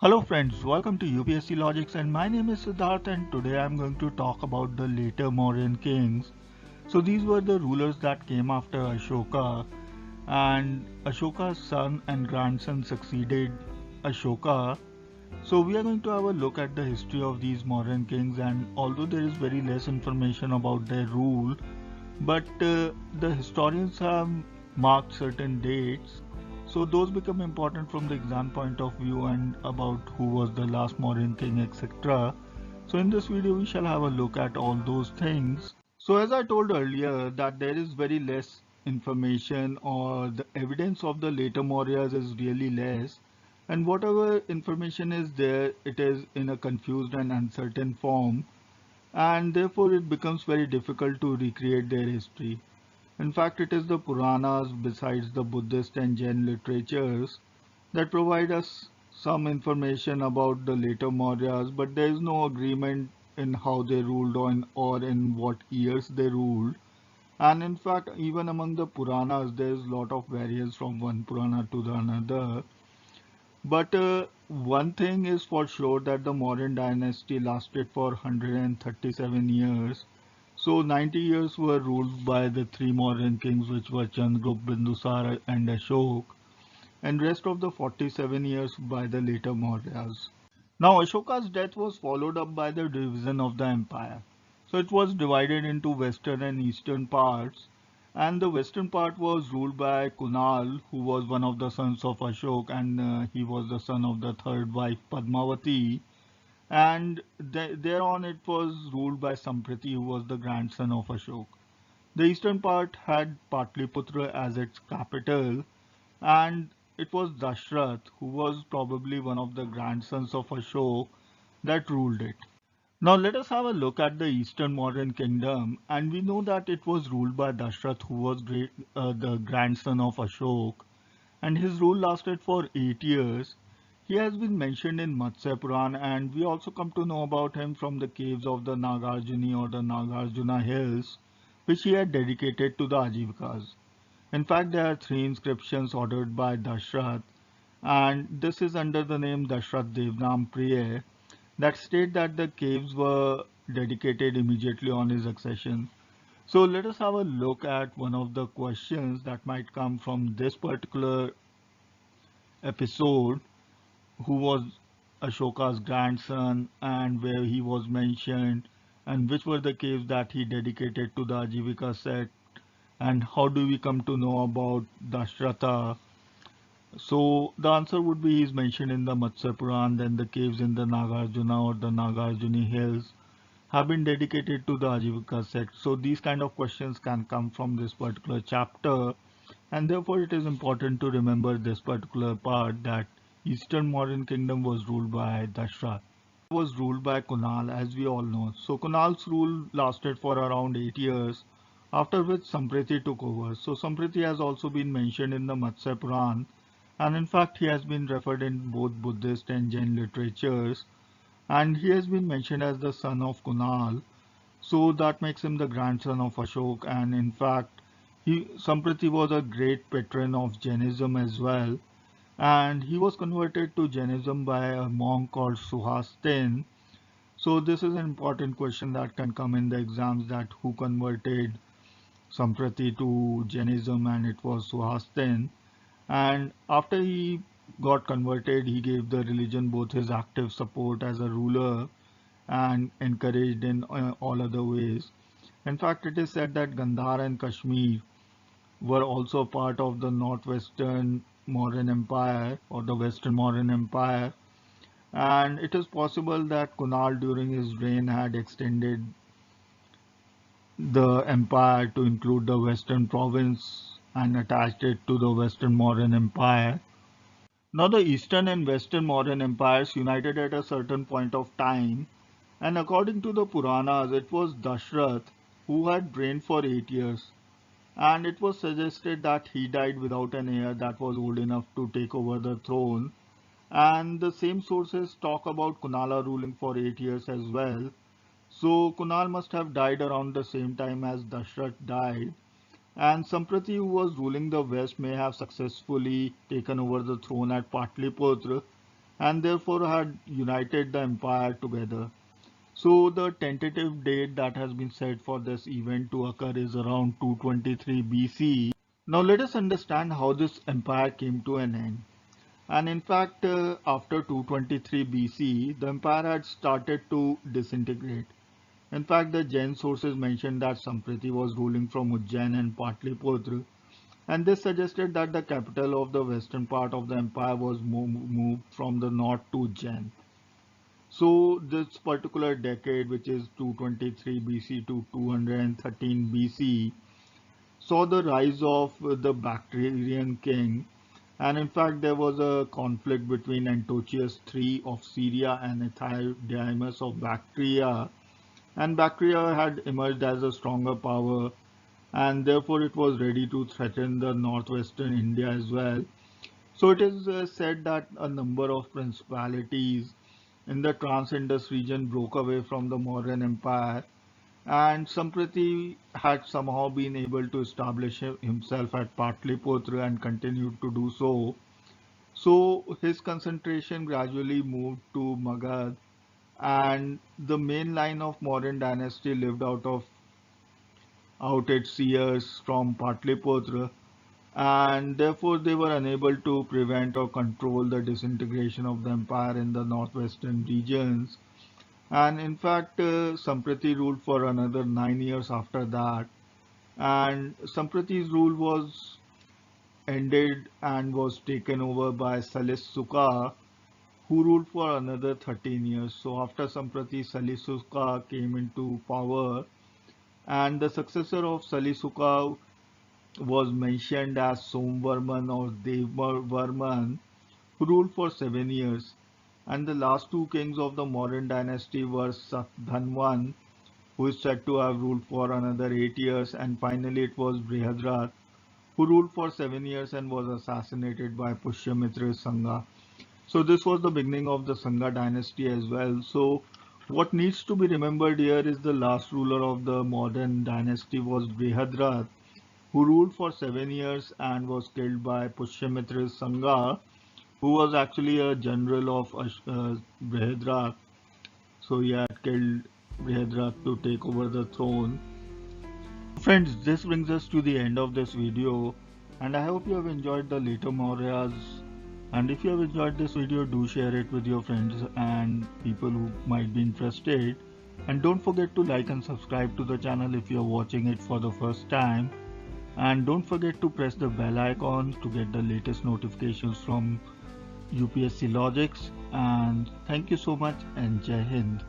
Hello friends, welcome to UPSC Logics and my name is Siddharth and today I'm going to talk about the later Mauryan Kings. So these were the rulers that came after Ashoka and Ashoka's son and grandson succeeded Ashoka. So we are going to have a look at the history of these Mauryan Kings, and although there is very less information about their rule, but the historians have marked certain dates, so those become important from the exam point of view and about who was the last Mauryan king, etc. So in this video we shall have a look at all those things. So as I told earlier that there is very less information, or the evidence of the later Mauryas is really less, and whatever information is there, it is in a confused and uncertain form, and therefore it becomes very difficult to recreate their history. In fact, it is the Puranas, besides the Buddhist and Jain literatures, that provide us some information about the later Mauryas, but there is no agreement in how they ruled on or in what years they ruled. And in fact, even among the Puranas, there is a lot of variance from one Purana to the another. But one thing is for sure that the Mauryan dynasty lasted for 137 years. So 90 years were ruled by the three Mauryan kings, which were Chandragupta, Bindusara and Ashok, and rest of the 47 years by the later Mauryas. Now Ashoka's death was followed up by the division of the empire. So it was divided into western and eastern parts, and the western part was ruled by Kunal, who was one of the sons of Ashok, and he was the son of the third wife Padmavati, and thereon it was ruled by Sampriti, who was the grandson of Ashok. The eastern part had Patliputra as its capital, and it was Dashrath, who was probably one of the grandsons of Ashok, that ruled it. Now let us have a look at the Eastern Mauryan kingdom, and we know that it was ruled by Dashrath, who was the grandson of Ashok, and his rule lasted for 8 years. He has been mentioned in Matsya Puran, and we also come to know about him from the caves of the Nagarjuni or the Nagarjuna hills, which he had dedicated to the Ajivikas. In fact, there are three inscriptions ordered by Dashrath, and this is under the name Dashrath Devnam Priya, that state that the caves were dedicated immediately on his accession. So let us have a look at one of the questions that might come from this particular episode. Who was Ashoka's grandson and where he was mentioned, and which were the caves that he dedicated to the Ajivika sect, and how do we come to know about Dashratha? So the answer would be he's mentioned in the Matsya Puran, then the caves in the Nagarjuna or the Nagarjuni hills have been dedicated to the Ajivika sect. So these kind of questions can come from this particular chapter, and therefore it is important to remember this particular part, that Eastern Mauryan kingdom was ruled by Dashrath. Was ruled by Kunal, as we all know. So Kunal's rule lasted for around 8 years, after which Sampriti took over. So Sampriti has also been mentioned in the Matsya Puran, and in fact he has been referred in both Buddhist and Jain literatures, and he has been mentioned as the son of Kunal. So that makes him the grandson of Ashok, and in fact Sampriti was a great patron of Jainism as well, and he was converted to Jainism by a monk called Suhastin. So this is an important question that can come in the exams, that who converted Samprati to Jainism, and it was Suhastin. And after he got converted, he gave the religion both his active support as a ruler and encouraged in all other ways. In fact, it is said that Gandhar and Kashmir were also part of the northwestern Mauryan Empire or the Western Mauryan Empire, and it is possible that Kunal during his reign had extended the empire to include the western province and attached it to the Western Mauryan Empire. Now the Eastern and Western Mauryan empires united at a certain point of time, and according to the Puranas, it was Dashrath who had reigned for 8 years, and it was suggested that he died without an heir that was old enough to take over the throne. And the same sources talk about Kunala ruling for 8 years as well. So Kunal must have died around the same time as Dashrath died. And Samprati, who was ruling the west, may have successfully taken over the throne at Patliputra. and therefore had united the empire together. So the tentative date that has been set for this event to occur is around 223 BC. Now let us understand how this empire came to an end. And in fact, after 223 BC, the empire had started to disintegrate. In fact, the Jain sources mention that Sampriti was ruling from Ujjain and Patliputra, and this suggested that the capital of the western part of the empire was moved from the north to Ujjain. So this particular decade, which is 223 BC to 213 BC, saw the rise of the Bactrian king, and in fact there was a conflict between Antiochus III of Syria and Euthydemus of Bactria, and Bactria had emerged as a stronger power, and therefore it was ready to threaten the northwestern India as well. So it is said that a number of principalities in the Trans-Indus region broke away from the Mauryan Empire, and Sampriti had somehow been able to establish himself at Patliputra and continued to do so. So his concentration gradually moved to Magad, and the main line of Mauryan dynasty lived out its years from Patliputra, and therefore they were unable to prevent or control the disintegration of the empire in the northwestern regions. And in fact, Sampriti ruled for another 9 years after that. And Sampriti's rule was ended and was taken over by Salis who ruled for another 13 years. So after Sampriti, Salis came into power, and the successor of Salis was mentioned as Somvarman or Devavarman, who ruled for 7 years. And the last two kings of the Mauryan dynasty were Satdhanvan, who is said to have ruled for another 8 years, and finally it was Brihadrat, who ruled for 7 years and was assassinated by Pushyamitra Sangha. So this was the beginning of the Sangha dynasty as well. So what needs to be remembered here is the last ruler of the Mauryan dynasty was Brihadrat, who ruled for 7 years and was killed by Pushyamitra Sangha, who was actually a general of Brihadrat. So he had killed Brihadrat to take over the throne. Friends, this brings us to the end of this video, and I hope you have enjoyed the later Mauryas. And if you have enjoyed this video, do share it with your friends and people who might be interested. And don't forget to like and subscribe to the channel if you are watching it for the first time. And don't forget to press the bell icon to get the latest notifications from UPSC Logics. And thank you so much, and Jai Hind.